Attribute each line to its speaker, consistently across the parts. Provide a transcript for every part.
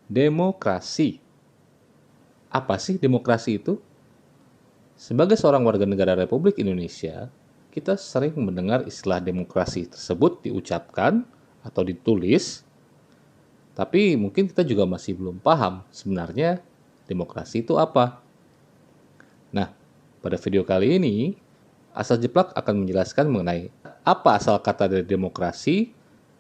Speaker 1: Demokrasi. Apa sih demokrasi itu? Sebagai seorang warga negara Republik Indonesia, kita sering mendengar istilah demokrasi tersebut diucapkan atau ditulis, tapi mungkin kita juga masih belum paham sebenarnya demokrasi itu apa. Nah, pada video kali ini, Asal Jeplak akan menjelaskan mengenai apa asal kata dari demokrasi,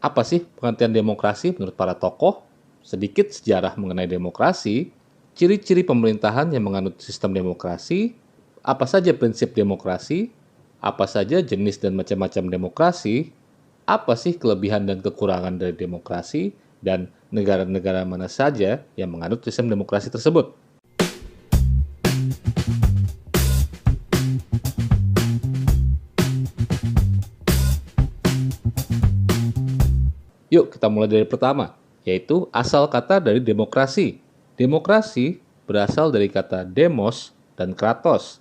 Speaker 1: apa sih pengertian demokrasi menurut para tokoh, sedikit sejarah mengenai demokrasi, ciri-ciri pemerintahan yang menganut sistem demokrasi, apa saja prinsip demokrasi, apa saja jenis dan macam-macam demokrasi, apa sih kelebihan dan kekurangan dari demokrasi, dan negara-negara mana saja yang menganut sistem demokrasi tersebut. Yuk kita mulai dari pertama, yaitu asal kata dari demokrasi. Demokrasi berasal dari kata demos dan kratos,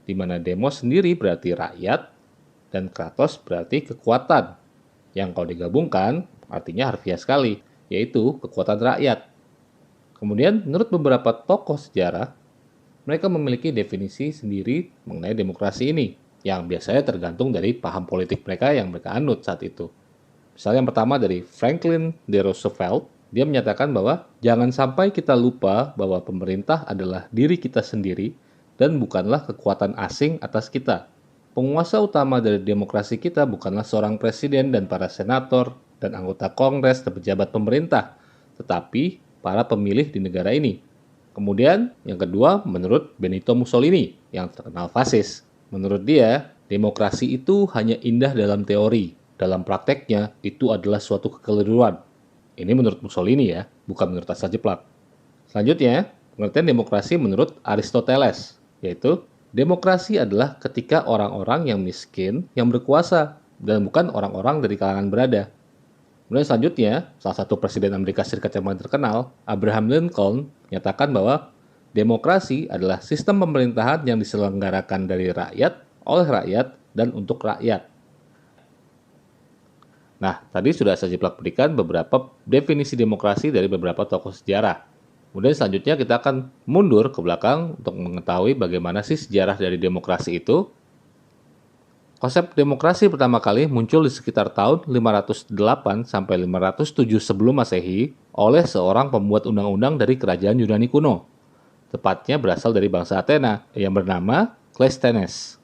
Speaker 1: di mana demos sendiri berarti rakyat dan kratos berarti kekuatan, yang kalau digabungkan artinya harfiah sekali, yaitu kekuatan rakyat. Kemudian menurut beberapa tokoh sejarah, mereka memiliki definisi sendiri mengenai demokrasi ini, yang biasanya tergantung dari paham politik mereka yang mereka anut saat itu. Misalnya yang pertama dari Franklin D. Roosevelt, dia menyatakan bahwa jangan sampai kita lupa bahwa pemerintah adalah diri kita sendiri dan bukanlah kekuatan asing atas kita. Penguasa utama dari demokrasi kita bukanlah seorang presiden dan para senator dan anggota kongres dan pejabat pemerintah, tetapi para pemilih di negara ini. Kemudian yang kedua menurut Benito Mussolini yang terkenal fasis. Menurut dia, demokrasi itu hanya indah dalam teori. Dalam prakteknya, itu adalah suatu kekeliruan. Ini menurut Mussolini ya, bukan menurut Asal Jeplak. Selanjutnya, pengertian demokrasi menurut Aristoteles, yaitu demokrasi adalah ketika orang-orang yang miskin yang berkuasa dan bukan orang-orang dari kalangan berada. Kemudian selanjutnya, salah satu presiden Amerika Serikat yang paling terkenal, Abraham Lincoln, menyatakan bahwa demokrasi adalah sistem pemerintahan yang diselenggarakan dari rakyat, oleh rakyat, dan untuk rakyat. Nah, tadi sudah saya Jeplak berikan beberapa definisi demokrasi dari beberapa tokoh sejarah. Kemudian selanjutnya kita akan mundur ke belakang untuk mengetahui bagaimana sih sejarah dari demokrasi itu. Konsep demokrasi pertama kali muncul di sekitar tahun 508 sampai 507 sebelum Masehi oleh seorang pembuat undang-undang dari kerajaan Yunani kuno. Tepatnya berasal dari bangsa Athena yang bernama Cleisthenes.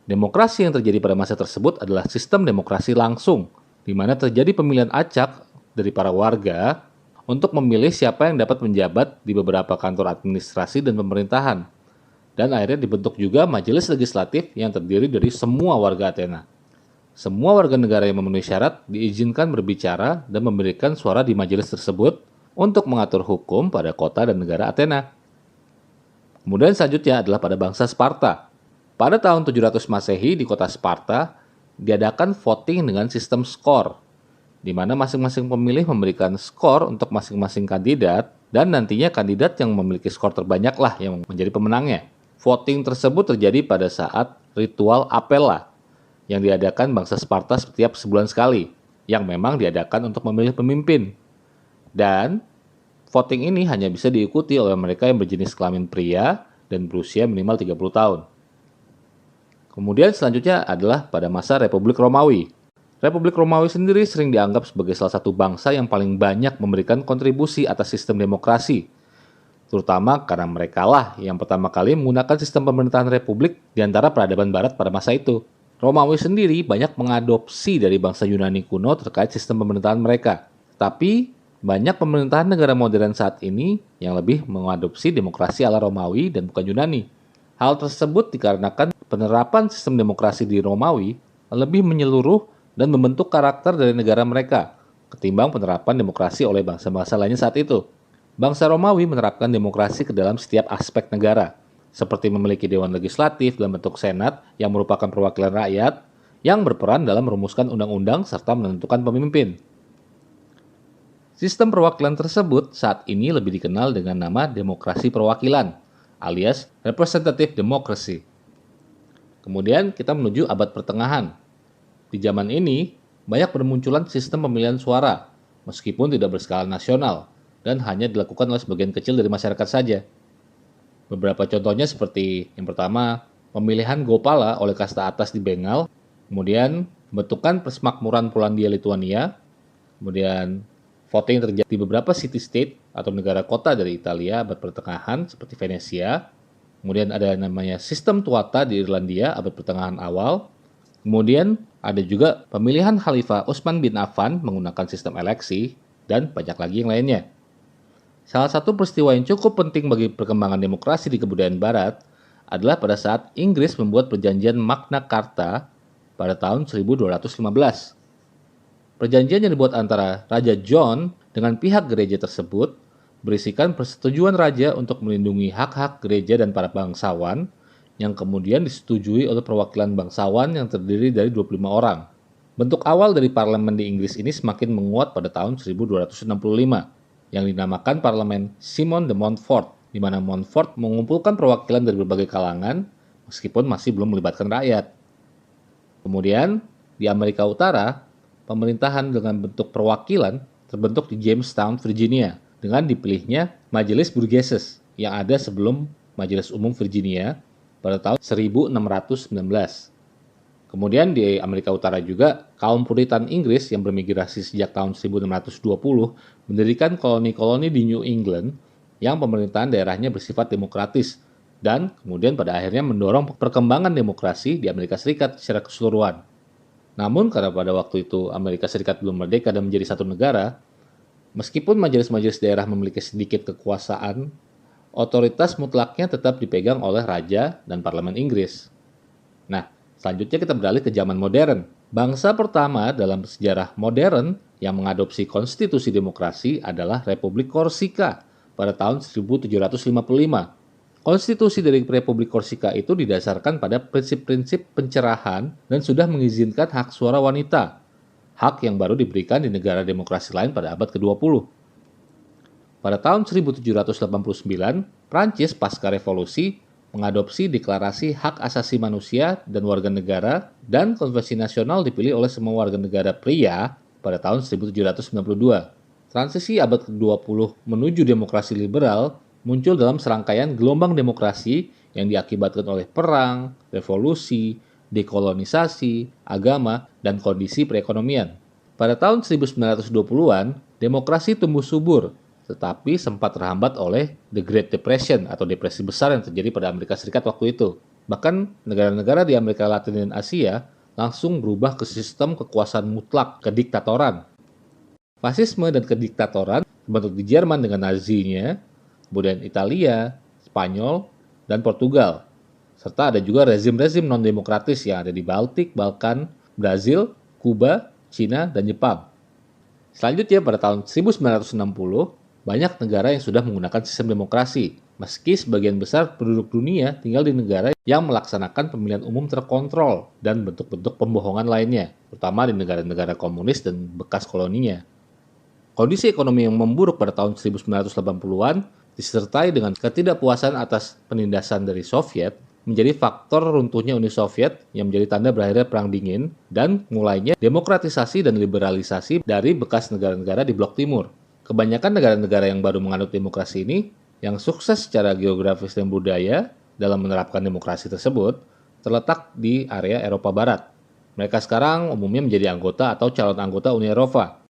Speaker 1: Demokrasi yang terjadi pada masa tersebut adalah sistem demokrasi langsung, di mana terjadi pemilihan acak dari para warga untuk memilih siapa yang dapat menjabat di beberapa kantor administrasi dan pemerintahan. Dan akhirnya dibentuk juga majelis legislatif yang terdiri dari semua warga Athena. Semua warga negara yang memenuhi syarat diizinkan berbicara dan memberikan suara di majelis tersebut untuk mengatur hukum pada kota dan negara Athena. Kemudian selanjutnya adalah pada bangsa Sparta. Pada tahun 700 Masehi di kota Sparta, diadakan voting dengan sistem skor, di mana masing-masing pemilih memberikan skor untuk masing-masing kandidat, dan nantinya kandidat yang memiliki skor terbanyaklah yang menjadi pemenangnya. Voting tersebut terjadi pada saat ritual apella, yang diadakan bangsa Sparta setiap sebulan sekali, yang memang diadakan untuk memilih pemimpin. Dan voting ini hanya bisa diikuti oleh mereka yang berjenis kelamin pria dan berusia minimal 30 tahun. Kemudian selanjutnya adalah pada masa Republik Romawi. Republik Romawi sendiri sering dianggap sebagai salah satu bangsa yang paling banyak memberikan kontribusi atas sistem demokrasi, terutama karena merekalah yang pertama kali menggunakan sistem pemerintahan republik di antara peradaban barat pada masa itu. Romawi sendiri banyak mengadopsi dari bangsa Yunani kuno terkait sistem pemerintahan mereka. Tapi banyak pemerintahan negara modern saat ini yang lebih mengadopsi demokrasi ala Romawi dan bukan Yunani. Hal tersebut dikarenakan penerapan sistem demokrasi di Romawi lebih menyeluruh dan membentuk karakter dari negara mereka ketimbang penerapan demokrasi oleh bangsa-bangsa lainnya saat itu. Bangsa Romawi menerapkan demokrasi ke dalam setiap aspek negara, seperti memiliki dewan legislatif dalam bentuk senat yang merupakan perwakilan rakyat yang berperan dalam merumuskan undang-undang serta menentukan pemimpin. Sistem perwakilan tersebut saat ini lebih dikenal dengan nama demokrasi perwakilan, alias representative democracy. Kemudian kita menuju abad pertengahan. Di zaman ini, banyak bermunculan sistem pemilihan suara, meskipun tidak berskala nasional, dan hanya dilakukan oleh sebagian kecil dari masyarakat saja. Beberapa contohnya seperti yang pertama, pemilihan Gopala oleh kasta atas di Bengal, kemudian pembentukan Persemakmuran Polandia-Lituania, kemudian voting terjadi di beberapa city-state atau negara kota dari Italia abad pertengahan seperti Venesia, kemudian ada namanya sistem tuata di Irlandia abad pertengahan awal, kemudian ada juga pemilihan Khalifah Utsman bin Affan menggunakan sistem eleksi, dan banyak lagi yang lainnya. Salah satu peristiwa yang cukup penting bagi perkembangan demokrasi di kebudayaan Barat adalah pada saat Inggris membuat perjanjian Magna Carta pada tahun 1215. Perjanjian yang dibuat antara Raja John dengan pihak gereja tersebut berisikan persetujuan raja untuk melindungi hak-hak gereja dan para bangsawan yang kemudian disetujui oleh perwakilan bangsawan yang terdiri dari 25 orang. Bentuk awal dari parlemen di Inggris ini semakin menguat pada tahun 1265. Yang dinamakan Parlemen Simon de Montfort, di mana Montfort mengumpulkan perwakilan dari berbagai kalangan, meskipun masih belum melibatkan rakyat. Kemudian, di Amerika Utara, pemerintahan dengan bentuk perwakilan terbentuk di Jamestown, Virginia, dengan dipilihnya Majelis Burgesses yang ada sebelum Majelis Umum Virginia pada tahun 1619. Kemudian di Amerika Utara juga, kaum Puritan Inggris yang bermigrasi sejak tahun 1620 mendirikan koloni-koloni di New England yang pemerintahan daerahnya bersifat demokratis dan kemudian pada akhirnya mendorong perkembangan demokrasi di Amerika Serikat secara keseluruhan. Namun karena pada waktu itu Amerika Serikat belum merdeka dan menjadi satu negara, meskipun majelis-majelis daerah memiliki sedikit kekuasaan, otoritas mutlaknya tetap dipegang oleh raja dan parlemen Inggris. Nah, selanjutnya kita beralih ke zaman modern. Bangsa pertama dalam sejarah modern yang mengadopsi konstitusi demokrasi adalah Republik Korsika pada tahun 1755. Konstitusi dari Republik Korsika itu didasarkan pada prinsip-prinsip pencerahan dan sudah mengizinkan hak suara wanita, hak yang baru diberikan di negara demokrasi lain pada abad ke-20. Pada tahun 1789, Prancis pasca revolusi mengadopsi Deklarasi Hak Asasi Manusia dan Warga Negara, dan Konvensi Nasional dipilih oleh semua warga negara pria pada tahun 1792. Transisi abad ke-20 menuju demokrasi liberal muncul dalam serangkaian gelombang demokrasi yang diakibatkan oleh perang, revolusi, dekolonisasi, agama, dan kondisi perekonomian. Pada tahun 1920-an, demokrasi tumbuh subur, tetapi sempat terhambat oleh The Great Depression atau depresi besar yang terjadi pada Amerika Serikat waktu itu. Bahkan negara-negara di Amerika Latin dan Asia langsung berubah ke sistem kekuasaan mutlak, kediktatoran. Fasisme dan kediktatoran terbentuk di Jerman dengan Nazinya, kemudian Italia, Spanyol, dan Portugal. Serta ada juga rezim-rezim non-demokratis yang ada di Baltik, Balkan, Brazil, Kuba, Cina, dan Jepang. Selanjutnya pada tahun 1960, banyak negara yang sudah menggunakan sistem demokrasi, meski sebagian besar penduduk dunia tinggal di negara yang melaksanakan pemilihan umum terkontrol dan bentuk-bentuk pembohongan lainnya, terutama di negara-negara komunis dan bekas koloninya. Kondisi ekonomi yang memburuk pada tahun 1980-an disertai dengan ketidakpuasan atas penindasan dari Soviet menjadi faktor runtuhnya Uni Soviet yang menjadi tanda berakhirnya Perang Dingin dan mulainya demokratisasi dan liberalisasi dari bekas negara-negara di Blok Timur. Kebanyakan negara-negara yang baru menganut demokrasi ini, yang sukses secara geografis dan budaya dalam menerapkan demokrasi tersebut, terletak di area Eropa Barat. Mereka sekarang umumnya menjadi anggota atau calon anggota Uni Eropa.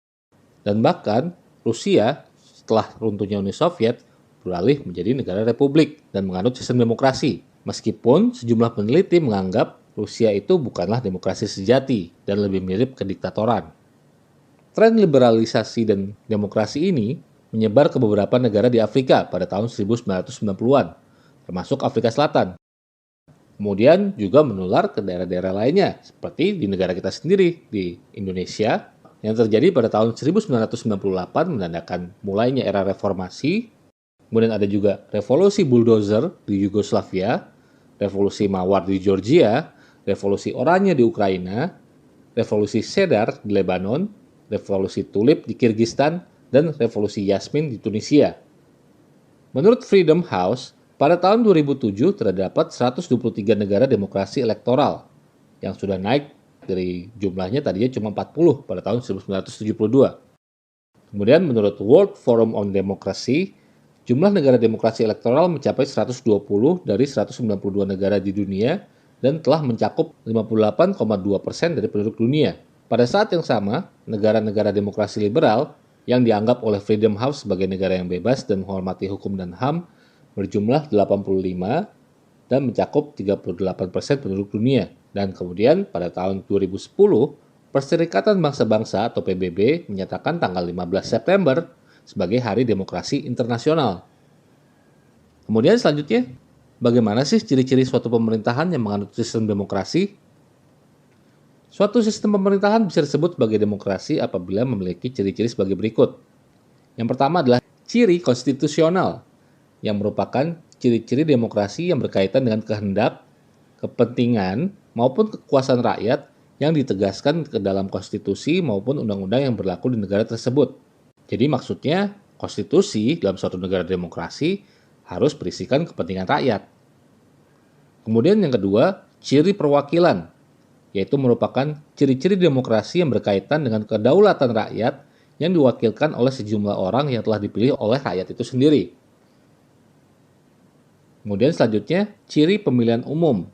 Speaker 1: Dan bahkan, Rusia setelah runtuhnya Uni Soviet beralih menjadi negara republik dan menganut sistem demokrasi. Meskipun sejumlah peneliti menganggap Rusia itu bukanlah demokrasi sejati dan lebih mirip kediktatoran. Tren liberalisasi dan demokrasi ini menyebar ke beberapa negara di Afrika pada tahun 1990-an, termasuk Afrika Selatan. Kemudian juga menular ke daerah-daerah lainnya, seperti di negara kita sendiri, di Indonesia, yang terjadi pada tahun 1998 menandakan mulainya era reformasi. Kemudian ada juga revolusi bulldozer di Yugoslavia, revolusi mawar di Georgia, revolusi oranye di Ukraina, revolusi Cedar di Lebanon, revolusi tulip di Kirgistan, dan revolusi Yasmin di Tunisia. Menurut Freedom House, pada tahun 2007 terdapat 123 negara demokrasi elektoral yang sudah naik dari jumlahnya tadinya cuma 40 pada tahun 1972. Kemudian menurut World Forum on Democracy, jumlah negara demokrasi elektoral mencapai 120 dari 192 negara di dunia dan telah mencakup 58,2% dari penduduk dunia. Pada saat yang sama, negara-negara demokrasi liberal yang dianggap oleh Freedom House sebagai negara yang bebas dan menghormati hukum dan HAM berjumlah 85 dan mencakup 38% penduduk dunia. Dan kemudian pada tahun 2010, Perserikatan Bangsa-Bangsa atau PBB menyatakan tanggal 15 September sebagai Hari Demokrasi Internasional. Kemudian selanjutnya, bagaimana sih ciri-ciri suatu pemerintahan yang menganut sistem demokrasi? Suatu sistem pemerintahan bisa disebut sebagai demokrasi apabila memiliki ciri-ciri sebagai berikut. Yang pertama adalah ciri konstitusional, yang merupakan ciri-ciri demokrasi yang berkaitan dengan kehendak, kepentingan, maupun kekuasaan rakyat yang ditegaskan ke dalam konstitusi maupun undang-undang yang berlaku di negara tersebut. Jadi maksudnya, konstitusi dalam suatu negara demokrasi harus berisikan kepentingan rakyat. Kemudian yang kedua, ciri perwakilan, yaitu merupakan ciri-ciri demokrasi yang berkaitan dengan kedaulatan rakyat yang diwakilkan oleh sejumlah orang yang telah dipilih oleh rakyat itu sendiri. Kemudian selanjutnya, ciri pemilihan umum,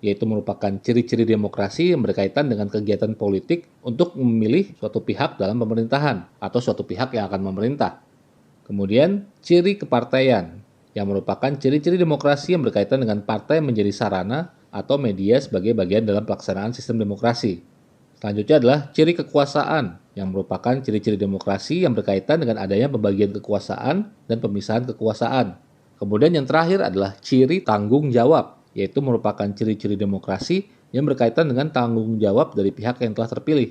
Speaker 1: yaitu merupakan ciri-ciri demokrasi yang berkaitan dengan kegiatan politik untuk memilih suatu pihak dalam pemerintahan atau suatu pihak yang akan memerintah. Kemudian, ciri kepartaian, yang merupakan ciri-ciri demokrasi yang berkaitan dengan partai menjadi sarana atau media sebagai bagian dalam pelaksanaan sistem demokrasi. Selanjutnya adalah ciri kekuasaan, yang merupakan ciri-ciri demokrasi yang berkaitan dengan adanya pembagian kekuasaan dan pemisahan kekuasaan. Kemudian yang terakhir adalah ciri tanggung jawab, yaitu merupakan ciri-ciri demokrasi yang berkaitan dengan tanggung jawab dari pihak yang telah terpilih.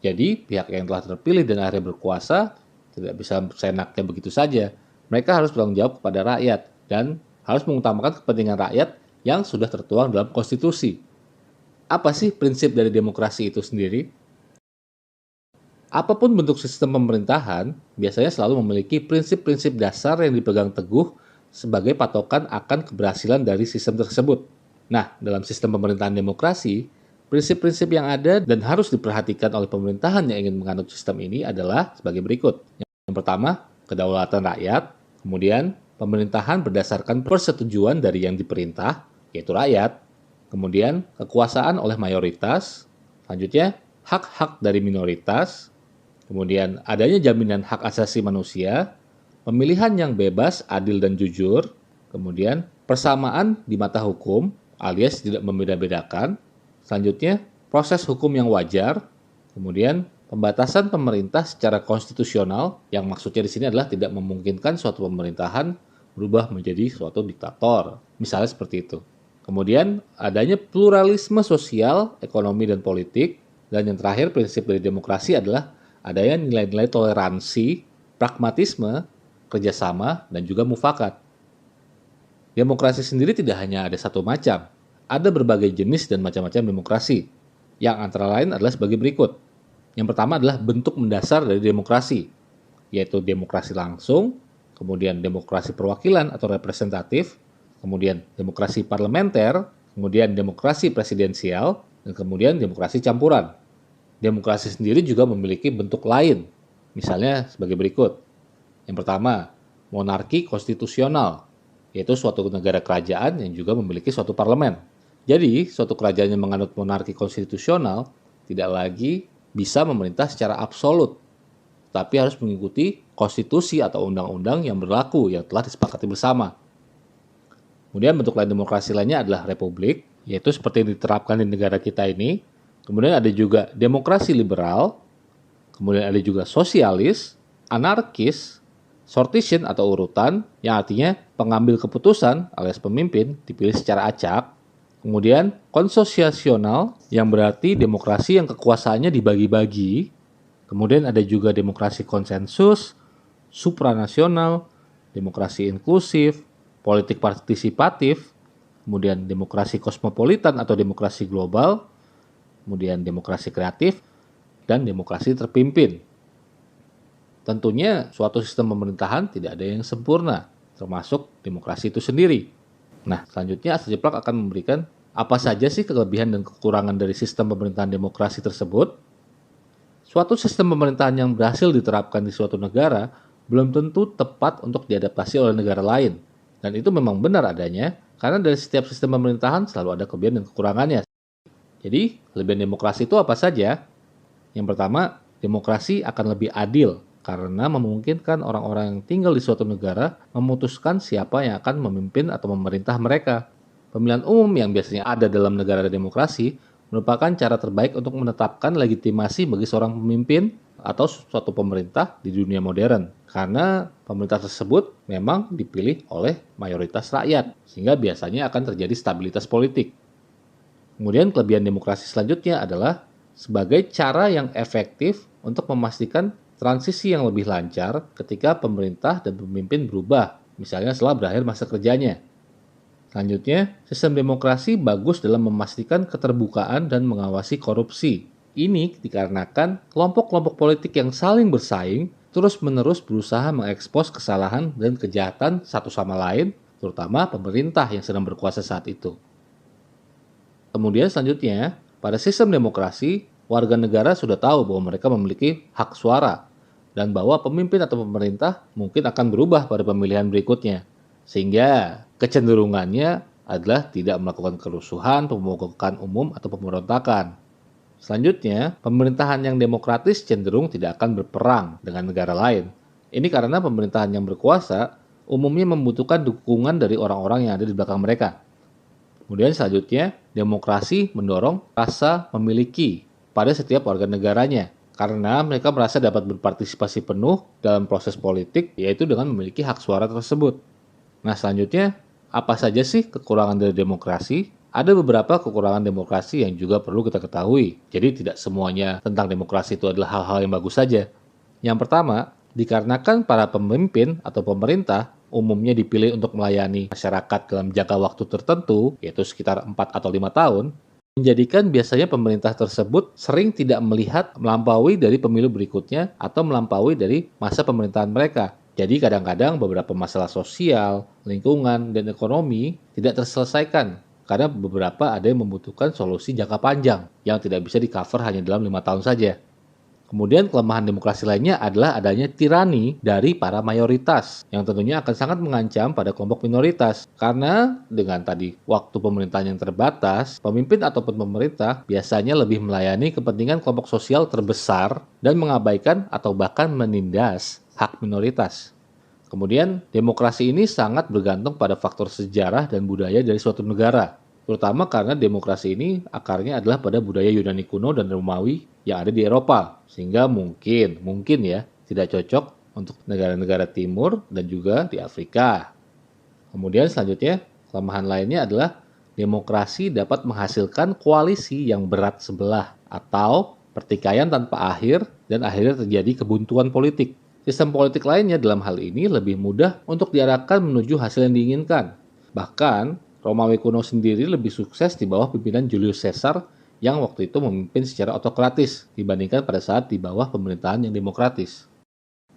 Speaker 1: Jadi, pihak yang telah terpilih dan akhirnya berkuasa tidak bisa seenaknya begitu saja. Mereka harus bertanggung jawab kepada rakyat dan harus mengutamakan kepentingan rakyat yang sudah tertuang dalam konstitusi. Apa sih prinsip dari demokrasi itu sendiri? Apapun bentuk sistem pemerintahan, biasanya selalu memiliki prinsip-prinsip dasar yang dipegang teguh sebagai patokan akan keberhasilan dari sistem tersebut. Nah, dalam sistem pemerintahan demokrasi, prinsip-prinsip yang ada dan harus diperhatikan oleh pemerintahan yang ingin menganut sistem ini adalah sebagai berikut. Yang pertama, kedaulatan rakyat. Kemudian, pemerintahan berdasarkan persetujuan dari yang diperintah, yaitu rakyat. Kemudian, kekuasaan oleh mayoritas. Selanjutnya, hak-hak dari minoritas. Kemudian, adanya jaminan hak asasi manusia. Pemilihan yang bebas, adil, dan jujur. Kemudian, persamaan di mata hukum, alias tidak membeda-bedakan. Selanjutnya, proses hukum yang wajar. Kemudian, pembatasan pemerintah secara konstitusional, yang maksudnya di sini adalah tidak memungkinkan suatu pemerintahan berubah menjadi suatu diktator. Misalnya seperti itu. Kemudian, adanya pluralisme sosial, ekonomi, dan politik. Dan yang terakhir, prinsip dari demokrasi adalah adanya nilai-nilai toleransi, pragmatisme, kerjasama, dan juga mufakat. Demokrasi sendiri tidak hanya ada satu macam, ada berbagai jenis dan macam-macam demokrasi, yang antara lain adalah sebagai berikut. Yang pertama adalah bentuk mendasar dari demokrasi, yaitu demokrasi langsung, kemudian demokrasi perwakilan atau representatif, kemudian demokrasi parlementer, kemudian demokrasi presidensial, dan kemudian demokrasi campuran. Demokrasi sendiri juga memiliki bentuk lain, misalnya sebagai berikut. Yang pertama, monarki konstitusional, yaitu suatu negara kerajaan yang juga memiliki suatu parlemen. Jadi, suatu kerajaan yang menganut monarki konstitusional tidak lagi bisa memerintah secara absolut, tapi harus mengikuti konstitusi atau undang-undang yang berlaku yang telah disepakati bersama. Kemudian bentuk lain demokrasi lainnya adalah republik, yaitu seperti yang diterapkan di negara kita ini. Kemudian ada juga demokrasi liberal, kemudian ada juga sosialis, anarkis, sortition atau urutan, yang artinya pengambil keputusan alias pemimpin dipilih secara acak. Kemudian konsosiasional, yang berarti demokrasi yang kekuasaannya dibagi-bagi. Kemudian ada juga demokrasi konsensus, supranasional, demokrasi inklusif, politik partisipatif, kemudian demokrasi kosmopolitan atau demokrasi global, kemudian demokrasi kreatif, dan demokrasi terpimpin. Tentunya suatu sistem pemerintahan tidak ada yang sempurna, termasuk demokrasi itu sendiri. Nah, selanjutnya Asa Jeplak akan memberikan apa saja sih kelebihan dan kekurangan dari sistem pemerintahan demokrasi tersebut. Suatu sistem pemerintahan yang berhasil diterapkan di suatu negara belum tentu tepat untuk diadaptasi oleh negara lain. Dan itu memang benar adanya, karena dari setiap sistem pemerintahan selalu ada kelebihan dan kekurangannya. Jadi, kelebihan demokrasi itu apa saja? Yang pertama, demokrasi akan lebih adil karena memungkinkan orang-orang yang tinggal di suatu negara memutuskan siapa yang akan memimpin atau memerintah mereka. Pemilihan umum yang biasanya ada dalam negara demokrasi merupakan cara terbaik untuk menetapkan legitimasi bagi seorang pemimpin atau suatu pemerintah di dunia modern. Karena pemerintah tersebut memang dipilih oleh mayoritas rakyat, sehingga biasanya akan terjadi stabilitas politik. Kemudian kelebihan demokrasi selanjutnya adalah sebagai cara yang efektif untuk memastikan transisi yang lebih lancar ketika pemerintah dan pemimpin berubah, misalnya setelah berakhir masa kerjanya. Selanjutnya, sistem demokrasi bagus dalam memastikan keterbukaan dan mengawasi korupsi. Ini dikarenakan kelompok-kelompok politik yang saling bersaing terus-menerus berusaha mengekspos kesalahan dan kejahatan satu sama lain, terutama pemerintah yang sedang berkuasa saat itu. Kemudian selanjutnya, pada sistem demokrasi, warga negara sudah tahu bahwa mereka memiliki hak suara dan bahwa pemimpin atau pemerintah mungkin akan berubah pada pemilihan berikutnya. Sehingga kecenderungannya adalah tidak melakukan kerusuhan, pemogokan umum, atau pemberontakan. Selanjutnya, pemerintahan yang demokratis cenderung tidak akan berperang dengan negara lain. Ini karena pemerintahan yang berkuasa umumnya membutuhkan dukungan dari orang-orang yang ada di belakang mereka. Kemudian selanjutnya, demokrasi mendorong rasa memiliki pada setiap warga negaranya karena mereka merasa dapat berpartisipasi penuh dalam proses politik, yaitu dengan memiliki hak suara tersebut. Nah, selanjutnya, apa saja sih kekurangan dari demokrasi? Ada beberapa kekurangan demokrasi yang juga perlu kita ketahui. Jadi tidak semuanya tentang demokrasi itu adalah hal-hal yang bagus saja. Yang pertama, dikarenakan para pemimpin atau pemerintah umumnya dipilih untuk melayani masyarakat dalam jangka waktu tertentu, yaitu sekitar 4 atau 5 tahun, menjadikan biasanya pemerintah tersebut sering tidak melihat melampaui dari pemilu berikutnya atau melampaui dari masa pemerintahan mereka. Jadi kadang-kadang beberapa masalah sosial, lingkungan, dan ekonomi tidak terselesaikan karena beberapa ada yang membutuhkan solusi jangka panjang yang tidak bisa di-cover hanya dalam 5 tahun saja. Kemudian kelemahan demokrasi lainnya adalah adanya tirani dari para mayoritas yang tentunya akan sangat mengancam pada kelompok minoritas. Karena dengan tadi waktu pemerintahan yang terbatas, pemimpin ataupun pemerintah biasanya lebih melayani kepentingan kelompok sosial terbesar dan mengabaikan atau bahkan menindas hak minoritas. Kemudian demokrasi ini sangat bergantung pada faktor sejarah dan budaya dari suatu negara. Terutama karena demokrasi ini akarnya adalah pada budaya Yunani kuno dan Romawi yang ada di Eropa. Sehingga mungkin ya, tidak cocok untuk negara-negara timur dan juga di Afrika. Kemudian selanjutnya, kelemahan lainnya adalah demokrasi dapat menghasilkan koalisi yang berat sebelah atau pertikaian tanpa akhir dan akhirnya terjadi kebuntuan politik. Sistem politik lainnya dalam hal ini lebih mudah untuk diarahkan menuju hasil yang diinginkan. Bahkan, Romawi kuno sendiri lebih sukses di bawah pimpinan Julius Caesar yang waktu itu memimpin secara otokratis dibandingkan pada saat di bawah pemerintahan yang demokratis.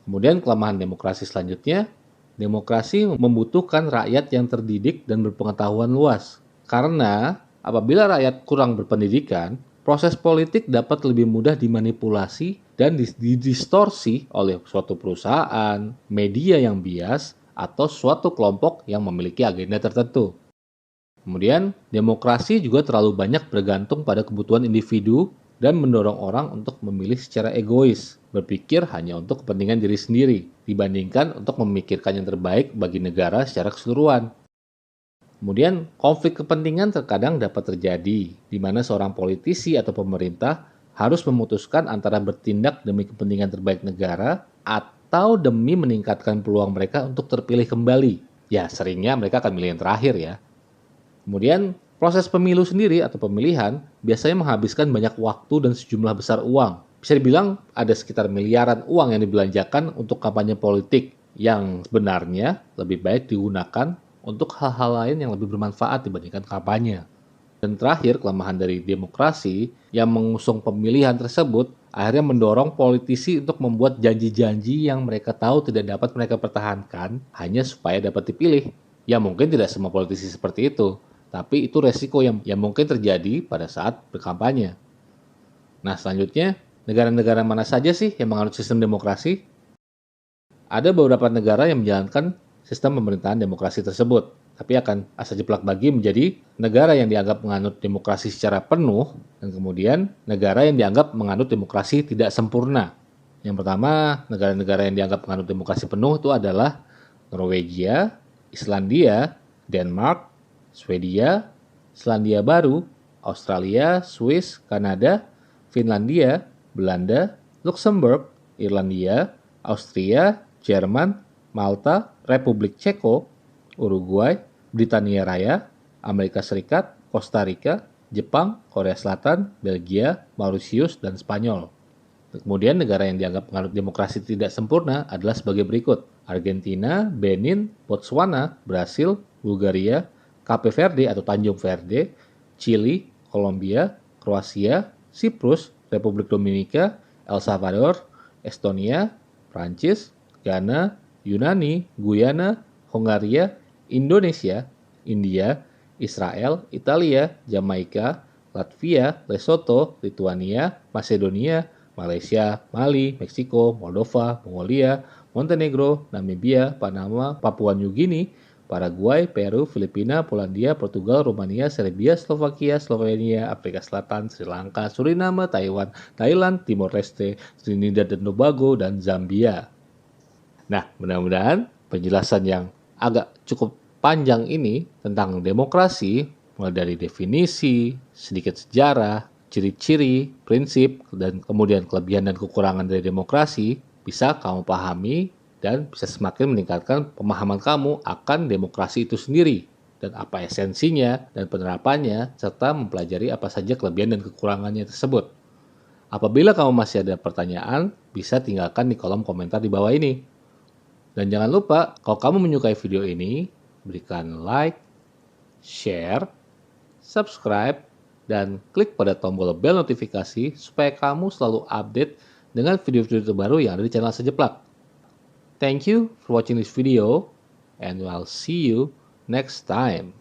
Speaker 1: Kemudian kelemahan demokrasi selanjutnya, demokrasi membutuhkan rakyat yang terdidik dan berpengetahuan luas. Karena apabila rakyat kurang berpendidikan, proses politik dapat lebih mudah dimanipulasi dan didistorsi oleh suatu perusahaan, media yang bias, atau suatu kelompok yang memiliki agenda tertentu. Kemudian, demokrasi juga terlalu banyak bergantung pada kebutuhan individu dan mendorong orang untuk memilih secara egois, berpikir hanya untuk kepentingan diri sendiri, dibandingkan untuk memikirkan yang terbaik bagi negara secara keseluruhan. Kemudian, konflik kepentingan terkadang dapat terjadi, di mana seorang politisi atau pemerintah harus memutuskan antara bertindak demi kepentingan terbaik negara atau demi meningkatkan peluang mereka untuk terpilih kembali. Ya, seringnya mereka akan milih yang terakhir ya. Kemudian, proses pemilu sendiri atau pemilihan biasanya menghabiskan banyak waktu dan sejumlah besar uang. Bisa dibilang ada sekitar miliaran uang yang dibelanjakan untuk kampanye politik yang sebenarnya lebih baik digunakan untuk hal-hal lain yang lebih bermanfaat dibandingkan kampanye. Dan terakhir, kelemahan dari demokrasi yang mengusung pemilihan tersebut akhirnya mendorong politisi untuk membuat janji-janji yang mereka tahu tidak dapat mereka pertahankan hanya supaya dapat dipilih. Ya mungkin tidak semua politisi seperti itu, tapi itu resiko yang mungkin terjadi pada saat berkampanye. Nah selanjutnya, Negara-negara mana saja sih yang menganut sistem demokrasi? Ada beberapa negara yang menjalankan sistem pemerintahan demokrasi tersebut, tapi akan asa jeplak bagi menjadi negara yang dianggap menganut demokrasi secara penuh, dan kemudian negara yang dianggap menganut demokrasi tidak sempurna. Yang pertama, negara-negara yang dianggap menganut demokrasi penuh itu adalah Norwegia, Islandia, Denmark, Swedia, Selandia Baru, Australia, Swiss, Kanada, Finlandia, Belanda, Luxembourg, Irlandia, Austria, Jerman, Malta, Republik Ceko, Uruguay, Britania Raya, Amerika Serikat, Costa Rica, Jepang, Korea Selatan, Belgia, Mauritius, dan Spanyol. Kemudian negara yang dianggap menganut demokrasi tidak sempurna adalah sebagai berikut: Argentina, Benin, Botswana, Brasil, Bulgaria, Cape Verde atau Tanjung Verde, Chili, Kolombia, Kroasia, Siprus, Republik Dominika, El Salvador, Estonia, Prancis, Ghana, Yunani, Guyana, Hongaria, Indonesia, India, Israel, Italia, Jamaika, Latvia, Lesotho, Lituania, Macedonia, Malaysia, Mali, Meksiko, Moldova, Mongolia, Montenegro, Namibia, Panama, Papua New Guinea, Paraguay, Peru, Filipina, Polandia, Portugal, Rumania, Serbia, Slovakia, Slovenia, Afrika Selatan, Sri Lanka, Suriname, Taiwan, Thailand, Timor Leste, Trinidad dan Tobago, dan Zambia. Nah, mudah-mudahan penjelasan yang agak cukup panjang ini tentang demokrasi, mulai dari definisi, sedikit sejarah, ciri-ciri, prinsip, dan kemudian kelebihan dan kekurangan dari demokrasi, bisa kamu pahami dan bisa semakin meningkatkan pemahaman kamu akan demokrasi itu sendiri, dan apa esensinya dan penerapannya, serta mempelajari apa saja kelebihan dan kekurangannya tersebut. Apabila kamu masih ada pertanyaan, bisa tinggalkan di kolom komentar di bawah ini. Dan jangan lupa, kalau kamu menyukai video ini, berikan like, share, subscribe, dan klik pada tombol bel notifikasi supaya kamu selalu update dengan video-video terbaru yang ada di channel Sejeplak. Thank you for watching this video, and I'll see you next time.